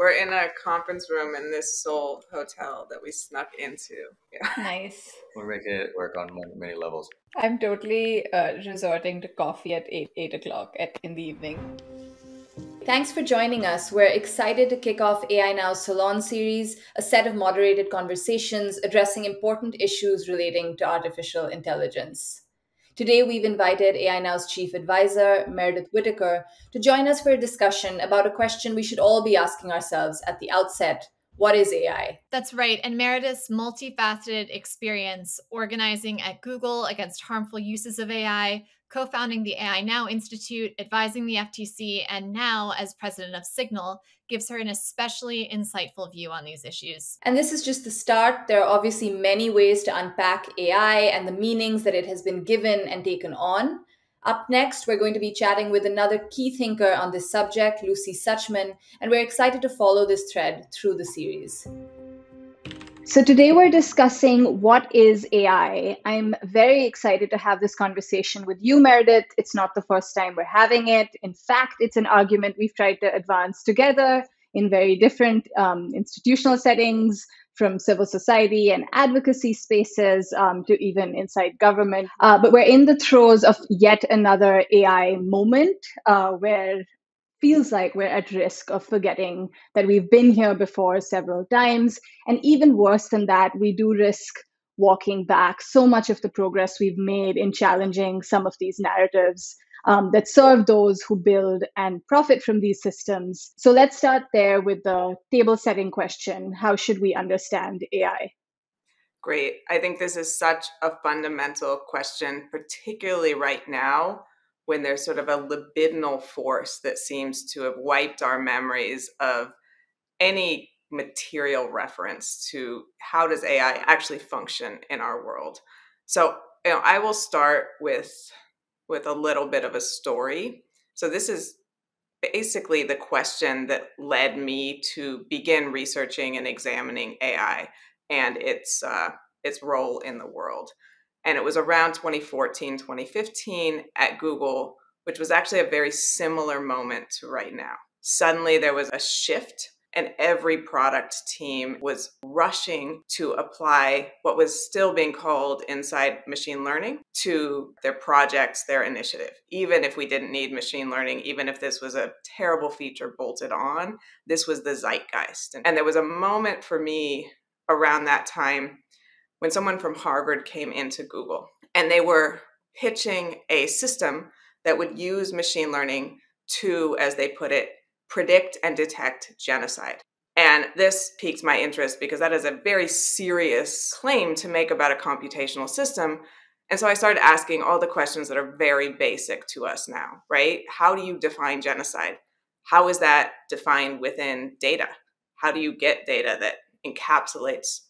we're in a conference room in this Seoul hotel that we snuck into. Yeah. Nice. We're making it work on many levels. I'm totally resorting to coffee at 8 o'clock in the evening. Thanks for joining us. We're excited to kick off AI Now's Salon series, a set of moderated conversations addressing important issues relating to artificial intelligence. Today, we've invited AI Now's chief advisor, Meredith Whittaker, to join us for a discussion about a question we should all be asking ourselves at the outset. What is AI? That's right. And Meredith's multifaceted experience organizing at Google against harmful uses of AI, co-founding the AI Now Institute, advising the FTC, and now as president of Signal, gives her an especially insightful view on these issues. And this is just the start. There are obviously many ways to unpack AI and the meanings that it has been given and taken on. Up next, we're going to be chatting with another key thinker on this subject, Lucy Suchman, and we're excited to follow this thread through the series. So today we're discussing what is AI. I'm very excited to have this conversation with you, Meredith. It's not the first time we're having it. In fact, it's an argument we've tried to advance together in very different institutional settings, from civil society and advocacy spaces to even inside government. But we're in the throes of yet another AI moment where feels like we're at risk of forgetting that we've been here before several times. And even worse than that, we do risk walking back so much of the progress we've made in challenging some of these narratives that serve those who build and profit from these systems. So let's start there with the table setting question. How should we understand AI? Great. I think this is such a fundamental question, particularly right now, when there's sort of a libidinal force that seems to have wiped our memories of any material reference to how does AI actually function in our world. So, I will start with a little bit of a story. So this is basically the question that led me to begin researching and examining AI and its role in the world. And it was around 2014, 2015 at Google, which was actually a very similar moment to right now. Suddenly there was a shift and every product team was rushing to apply what was still being called inside machine learning to their projects, their initiative. Even if we didn't need machine learning, even if this was a terrible feature bolted on, this was the zeitgeist. And there was a moment for me around that time when someone from Harvard came into Google and they were pitching a system that would use machine learning to, as they put it, predict and detect genocide. And this piqued my interest because that is a very serious claim to make about a computational system. And so I started asking all the questions that are very basic to us now, right? How do you define genocide? How is that defined within data? How do you get data that encapsulates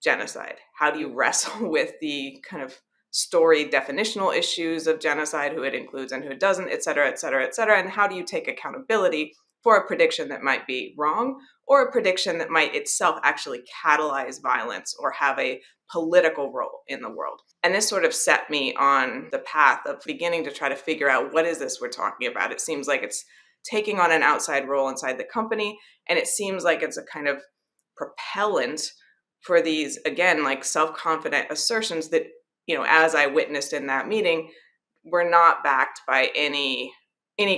genocide? How do you wrestle with the kind of story definitional issues of genocide, who it includes and who it doesn't, et cetera, et cetera, et cetera? And how do you take accountability for a prediction that might be wrong or a prediction that might itself actually catalyze violence or have a political role in the world? And this sort of set me on the path of beginning to try to figure out, what is this we're talking about? It seems like it's taking on an outside role inside the company, and it seems like it's a kind of propellant for these, again, like self-confident assertions that, as I witnessed in that meeting, were not backed by any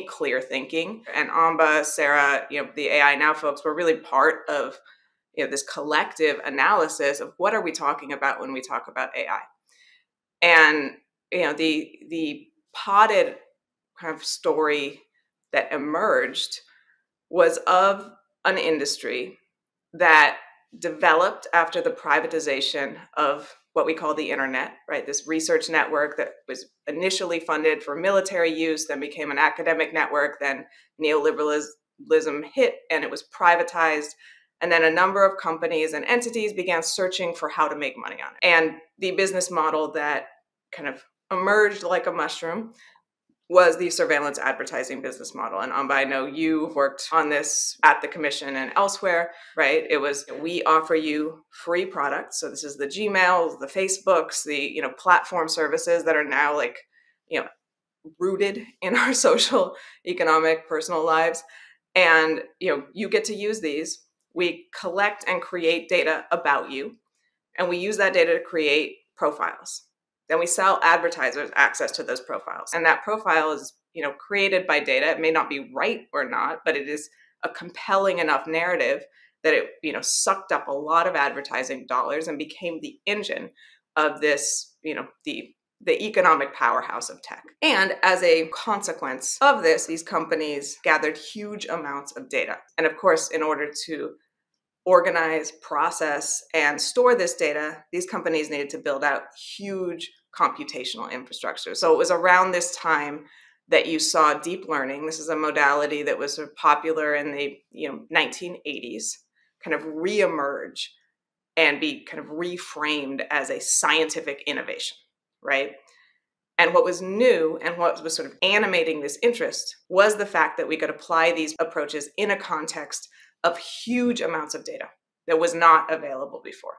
clear thinking. And Amba, Sarah, the AI Now folks were really part of this collective analysis of what are we talking about when we talk about AI. And the potted kind of story that emerged was of an industry that developed after the privatization of what we call the internet, right? This research network that was initially funded for military use, then became an academic network, then neoliberalism hit and it was privatized. And then a number of companies and entities began searching for how to make money on it. And the business model that kind of emerged like a mushroom was the surveillance advertising business model. And Amba, I know you've worked on this at the commission and elsewhere, right? It was, we offer you free products. So this is the Gmails, the Facebooks, the platform services that are now rooted in our social, economic, personal lives. And you get to use these we collect and create data about you, and we use that data to create profiles. Then we sell advertisers access to those profiles. And that profile is, created by data. It may not be right or not, but it is a compelling enough narrative that it, sucked up a lot of advertising dollars and became the engine of this, the economic powerhouse of tech. And as a consequence of this, these companies gathered huge amounts of data. And of course, in order to organize, process, and store this data, these companies needed to build out huge computational infrastructure. So it was around this time that you saw deep learning. This is a modality that was sort of popular in the 1980s, kind of reemerge and be kind of reframed as a scientific innovation, right? And what was new and what was sort of animating this interest was the fact that we could apply these approaches in a context of huge amounts of data that was not available before,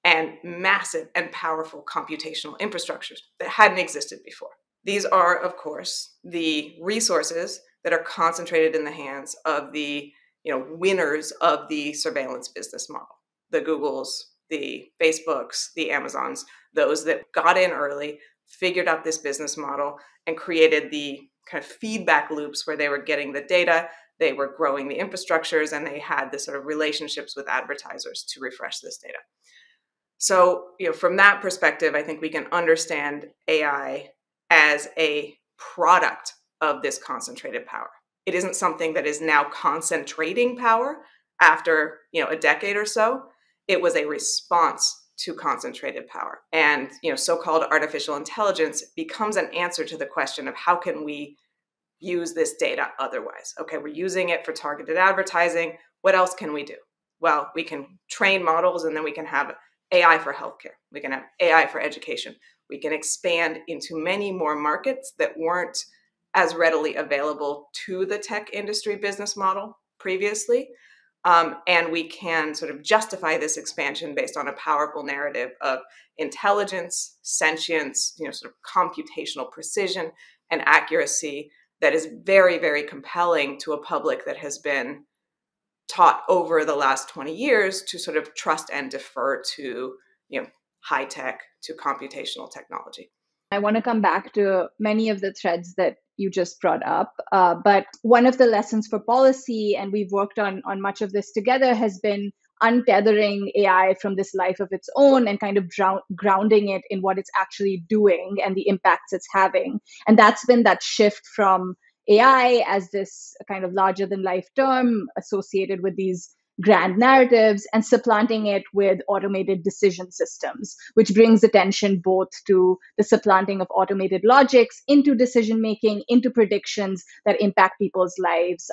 and massive and powerful computational infrastructures that hadn't existed before. These are, of course, the resources that are concentrated in the hands of the winners of the surveillance business model. The Googles, the Facebooks, the Amazons, those that got in early, figured out this business model, and created the kind of feedback loops where they were getting the data, they were growing the infrastructures, and they had the sort of relationships with advertisers to refresh this data. So, from that perspective, I think we can understand AI as a product of this concentrated power. It isn't something that is now concentrating power after, a decade or so. It was a response to concentrated power. And, so-called artificial intelligence becomes an answer to the question of how can we use this data otherwise? Okay, we're using it for targeted advertising. What else can we do? Well, we can train models, and then we can have AI for healthcare. We can have AI for education. We can expand into many more markets that weren't as readily available to the tech industry business model previously. And we can sort of justify this expansion based on a powerful narrative of intelligence, sentience, sort of computational precision and accuracy that is very, very compelling to a public that has been taught over the last 20 years to sort of trust and defer to, high tech, to computational technology. I want to come back to many of the threads that you just brought up. But one of the lessons for policy, and we've worked on much of this together, has been untethering AI from this life of its own and kind of grounding it in what it's actually doing and the impacts it's having. And that's been that shift from AI as this kind of larger than life term associated with these grand narratives and supplanting it with automated decision systems, which brings attention both to the supplanting of automated logics into decision making, into predictions that impact people's lives,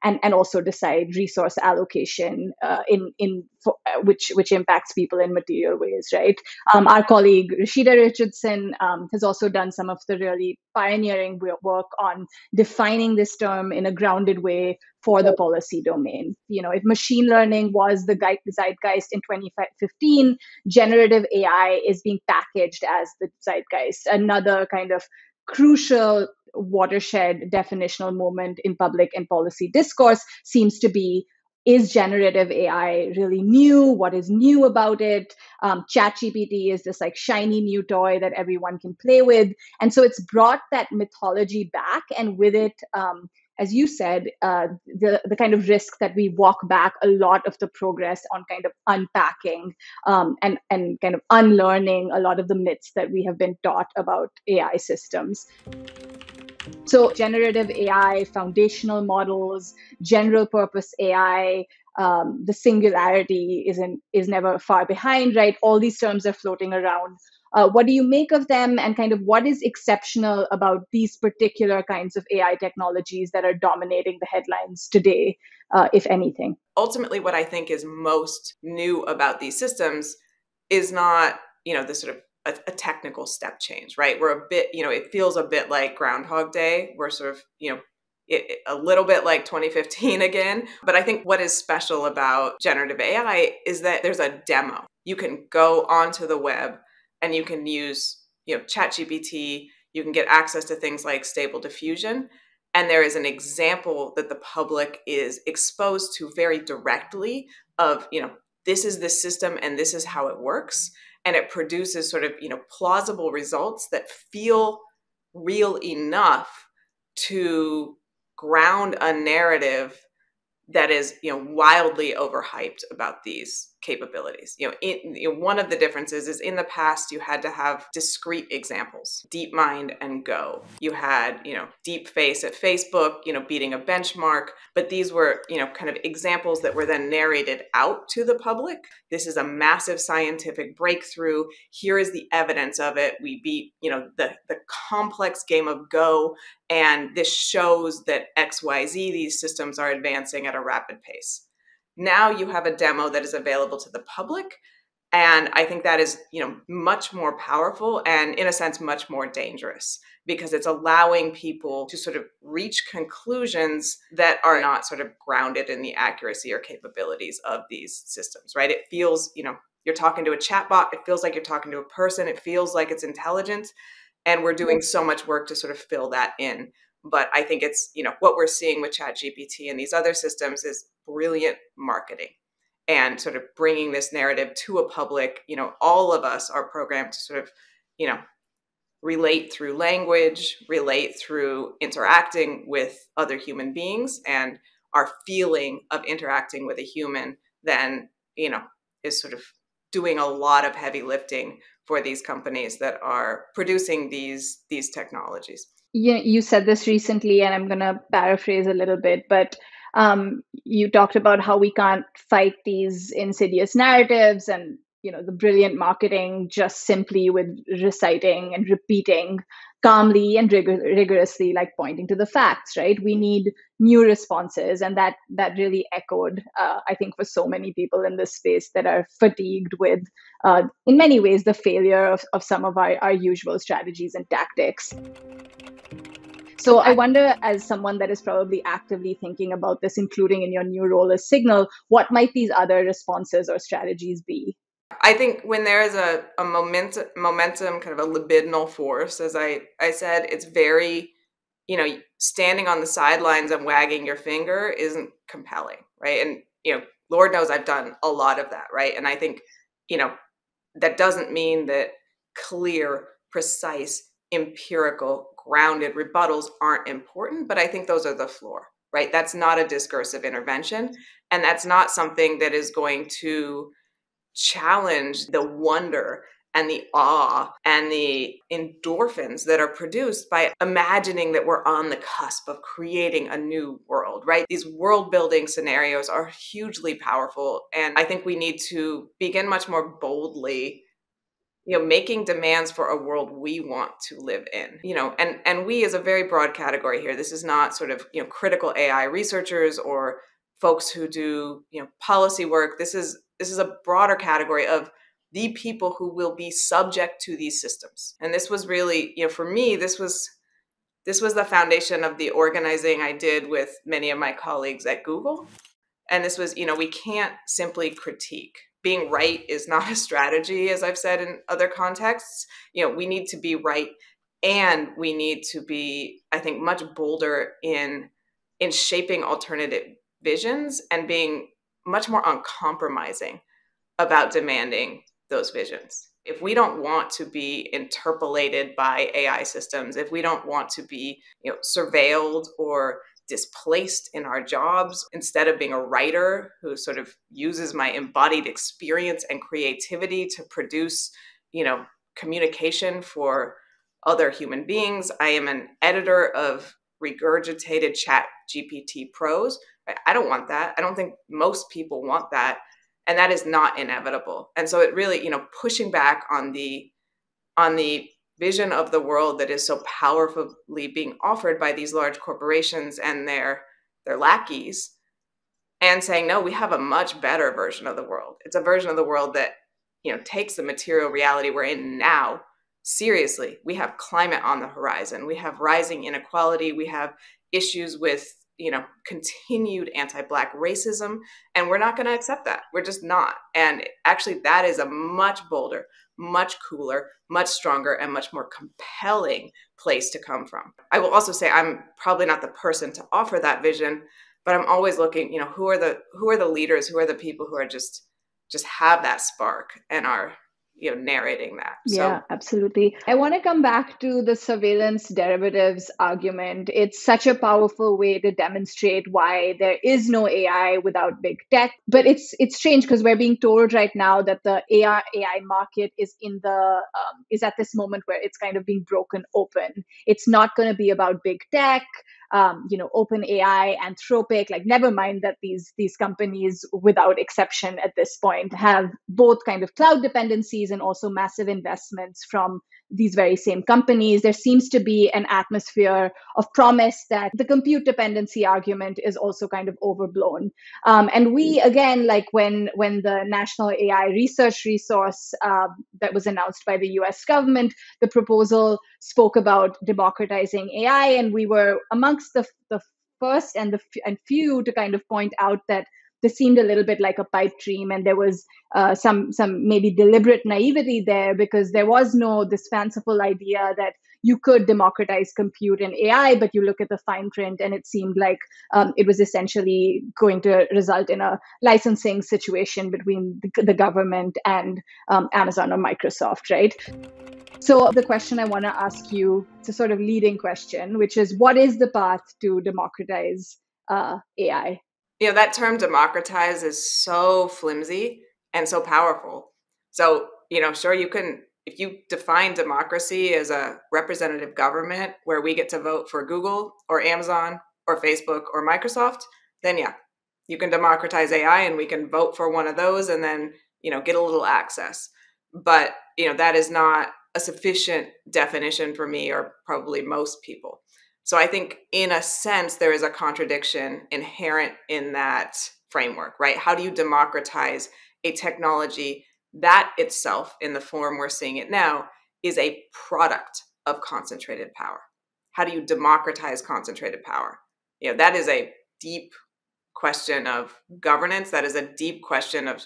and also decide resource allocation which impacts people in material ways, right? Our colleague Rashida Richardson has also done some of the really pioneering work on defining this term in a grounded way for the policy domain. If machine learning was the zeitgeist in 2015, generative AI is being packaged as the zeitgeist. Another kind of crucial watershed definitional moment in public and policy discourse seems to be, is generative AI really new? What is new about it? ChatGPT is this like shiny new toy that everyone can play with. And so it's brought that mythology back, and with it, as you said, the kind of risk that we walk back a lot of the progress on kind of unpacking and kind of unlearning a lot of the myths that we have been taught about AI systems. So generative AI, foundational models, general purpose AI, the singularity is never far behind, right? All these terms are floating around. What do you make of them, and kind of what is exceptional about these particular kinds of AI technologies that are dominating the headlines today, if anything? Ultimately, what I think is most new about these systems is not, the sort of a technical step change, right? We're a bit, it feels a bit like Groundhog Day. We're sort of, a little bit like 2015 again. But I think what is special about generative AI is that there's a demo. You can go onto the web and you can use, ChatGPT. You can get access to things like Stable Diffusion, and there is an example that the public is exposed to very directly of, this is the system and this is how it works. And it produces sort of, plausible results that feel real enough to ground a narrative that is, wildly overhyped about these capabilities. One of the differences is in the past you had to have discrete examples, DeepMind and Go. You had, DeepFace at Facebook, beating a benchmark, but these were, kind of examples that were then narrated out to the public. This is a massive scientific breakthrough. Here is the evidence of it. We beat, the complex game of Go, and this shows that XYZ, these systems are advancing at a rapid pace. Now you have a demo that is available to the public. And I think that is, much more powerful and in a sense, much more dangerous, because it's allowing people to sort of reach conclusions that are not sort of grounded in the accuracy or capabilities of these systems, right? It feels, you're talking to a chatbot. It feels like you're talking to a person. It feels like it's intelligent. And we're doing so much work to sort of fill that in. But I think it's, what we're seeing with ChatGPT and these other systems is brilliant marketing and sort of bringing this narrative to a public. All of us are programmed to sort of, relate through language, relate through interacting with other human beings, and our feeling of interacting with a human then, is sort of doing a lot of heavy lifting for these companies that are producing these technologies. You said this recently, and I'm going to paraphrase a little bit, but you talked about how we can't fight these insidious narratives and the brilliant marketing just simply with reciting and repeating calmly and rigorously, like pointing to the facts, right? We need new responses, and that really echoed, I think, for so many people in this space that are fatigued with, in many ways, the failure of some of our usual strategies and tactics. So I wonder, as someone that is probably actively thinking about this, including in your new role as Signal, what might these other responses or strategies be? I think when there is a momentum, kind of a libidinal force, as I said, it's very, standing on the sidelines and wagging your finger isn't compelling, right? And, Lord knows I've done a lot of that, right? And I think, that doesn't mean that clear, precise, empirical, grounded rebuttals aren't important, but I think those are the floor, right? That's not a discursive intervention, and that's not something that is going to challenge the wonder and the awe and the endorphins that are produced by imagining that we're on the cusp of creating a new world, right? These world building scenarios are hugely powerful. And I think we need to begin much more boldly, making demands for a world we want to live in, and we is a very broad category here. This is not sort of, critical AI researchers or folks who do, policy work. This is a broader category of the people who will be subject to these systems. And this was really, for me, this was the foundation of the organizing I did with many of my colleagues at Google. And this was, we can't simply critique. Being right is not a strategy, as I've said in other contexts. We need to be right, and we need to be, I think, much bolder in shaping alternative visions and being much more uncompromising about demanding those visions. If we don't want to be interpolated by AI systems, if we don't want to be, surveilled or displaced in our jobs, instead of being a writer who sort of uses my embodied experience and creativity to produce, communication for other human beings, I am an editor of regurgitated chat GPT prose. I don't want that. I don't think most people want that. And that is not inevitable. And so it really, pushing back on the vision of the world that is so powerfully being offered by these large corporations and their lackeys, and saying, no, we have a much better version of the world. It's a version of the world that, takes the material reality we're in now seriously. We have climate on the horizon. We have rising inequality. We have issues with, continued anti-Black racism, and we're not going to accept that. We're just not. And actually, that is a much bolder, much cooler, much stronger, and much more compelling place to come from. I will also say I'm probably not the person to offer that vision, but I'm always looking, who are the leaders, who are the people who are just have that spark and are narrating that. Yeah, absolutely. I want to come back to the surveillance derivatives argument. It's such a powerful way to demonstrate why there is no AI without big tech. But it's strange because we're being told right now that the AI market is is at this moment where it's kind of being broken open. It's not going to be about big tech. Open AI, Anthropic, like never mind that these companies, without exception at this point, have both kind of cloud dependencies and also massive investments from these very same companies. There seems to be an atmosphere of promise that the compute dependency argument is also kind of overblown. And we, again, like when the National AI Research Resource that was announced by the US government, the proposal spoke about democratizing AI, and we were amongst the first and few to kind of point out that this seemed a little bit like a pipe dream, and there was some maybe deliberate naivety there, because there was no this fanciful idea that you could democratize compute and AI, but you look at the fine print and it seemed like it was essentially going to result in a licensing situation between the government and Amazon or Microsoft, right? So the question I want to ask you, it's a sort of leading question, which is, what is the path to democratize AI? That term democratize is so flimsy and so powerful. So, sure, you can, if you define democracy as a representative government where we get to vote for Google or Amazon or Facebook or Microsoft, then yeah, you can democratize AI and we can vote for one of those and then, get a little access. But, that is not a sufficient definition for me or probably most people. So I think in a sense, there is a contradiction inherent in that framework, right? How do you democratize a technology that itself, in the form we're seeing it now, is a product of concentrated power? How do you democratize concentrated power? That is a deep question of governance. That is a deep question of,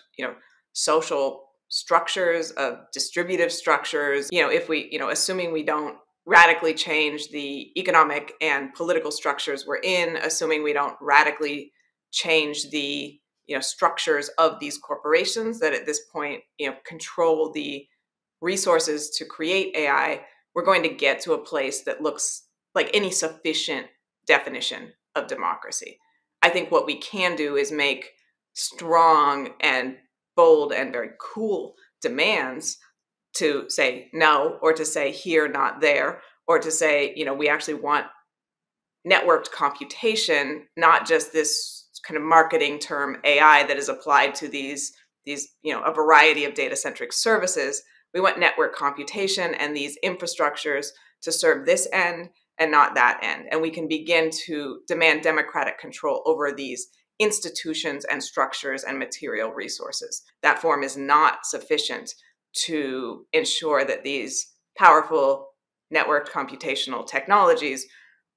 social structures, of distributive structures. If we, assuming we don't radically change the economic and political structures we're in, assuming we don't radically change the structures of these corporations that at this point control the resources to create AI, we're going to get to a place that looks like any sufficient definition of democracy. I think what we can do is make strong and bold and very cool demands to say no, or to say here, not there, or to say, we actually want networked computation, not just this kind of marketing term AI that is applied to these a variety of data-centric services. We want network computation and these infrastructures to serve this end and not that end. And we can begin to demand democratic control over these institutions and structures and material resources. That form is not sufficient to ensure that these powerful networked computational technologies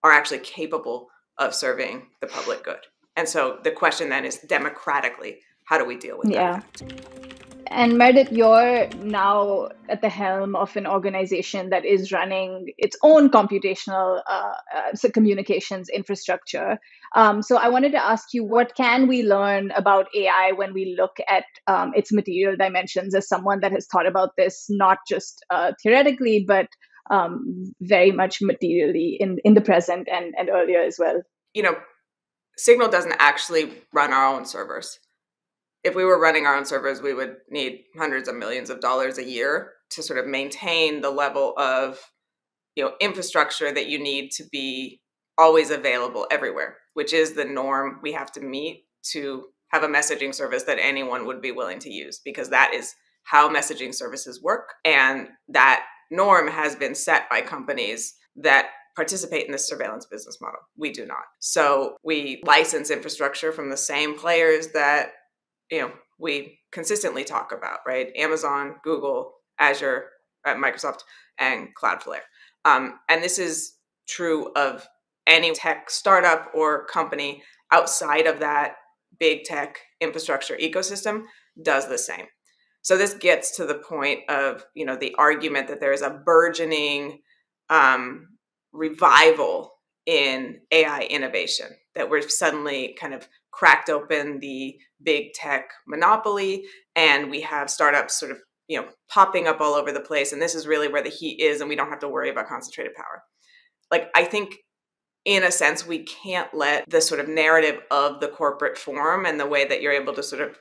are actually capable of serving the public good. And so the question then is, democratically, how do we deal with that fact? And Meredith, you're now at the helm of an organization that is running its own computational communications infrastructure. So I wanted to ask you, what can we learn about AI when we look at its material dimensions, as someone that has thought about this not just theoretically, but very much materially in the present and earlier as well? Signal doesn't actually run our own servers. If we were running our own servers, we would need hundreds of millions of dollars a year to sort of maintain the level of infrastructure that you need to be always available everywhere, which is the norm we have to meet to have a messaging service that anyone would be willing to use, because that is how messaging services work. And that norm has been set by companies that participate in this surveillance business model. We do not. So we license infrastructure from the same players that we consistently talk about, right? Amazon, Google, Azure, Microsoft, and Cloudflare. And this is true of any tech startup or company outside of that big tech infrastructure ecosystem does the same. So this gets to the point of, the argument that there is a burgeoning revival in AI innovation, that we're suddenly kind of cracked open the big tech monopoly, and we have startups sort of, popping up all over the place. And this is really where the heat is, and we don't have to worry about concentrated power. Like, I think in a sense, we can't let the sort of narrative of the corporate form and the way that you're able to sort of,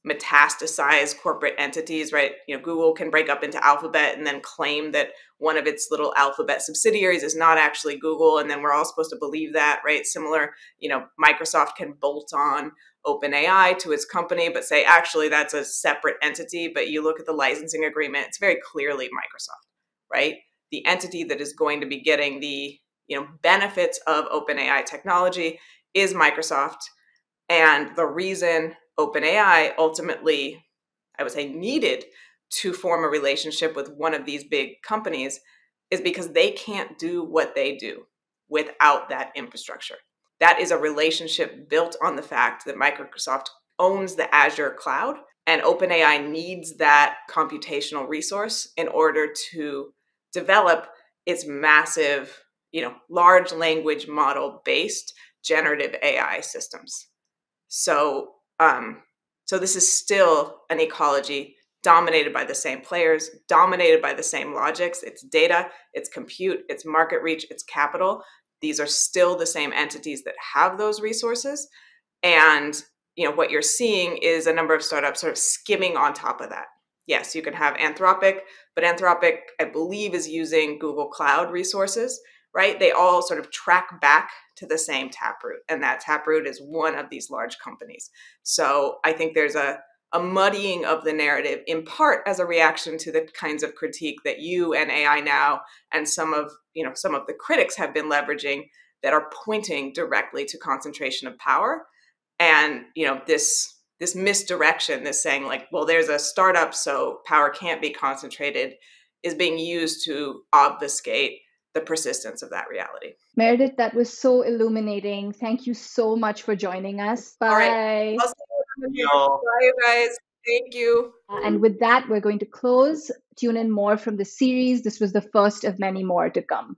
metastasize corporate entities, right? Google can break up into Alphabet and then claim that one of its little Alphabet subsidiaries is not actually Google, and then we're all supposed to believe that, right? Similar, Microsoft can bolt on OpenAI to its company, but say, actually, that's a separate entity. But you look at the licensing agreement, it's very clearly Microsoft, right? The entity that is going to be getting the benefits of OpenAI technology is Microsoft. And the reason OpenAI ultimately, I would say, needed to form a relationship with one of these big companies is because they can't do what they do without that infrastructure. That is a relationship built on the fact that Microsoft owns the Azure cloud, and OpenAI needs that computational resource in order to develop its massive, large language model based generative AI systems. So this is still an ecology dominated by the same players, dominated by the same logics. It's data, it's compute, it's market reach, it's capital. These are still the same entities that have those resources. And what you're seeing is a number of startups sort of skimming on top of that. Yes, you can have Anthropic, but Anthropic, I believe, is using Google Cloud resources, right? They all sort of track back to the same taproot, and that taproot is one of these large companies. So I think there's a muddying of the narrative, in part as a reaction to the kinds of critique that you and AI Now and some of the critics have been leveraging, that are pointing directly to concentration of power. And this misdirection, this saying like, well, there's a startup, so power can't be concentrated, is being used to obfuscate the persistence of that reality. Meredith, that was so illuminating. Thank you so much for joining us. Bye. All right. I'll see you. Bye, guys. Thank you. And with that, we're going to close. Tune in more from the series. This was the first of many more to come.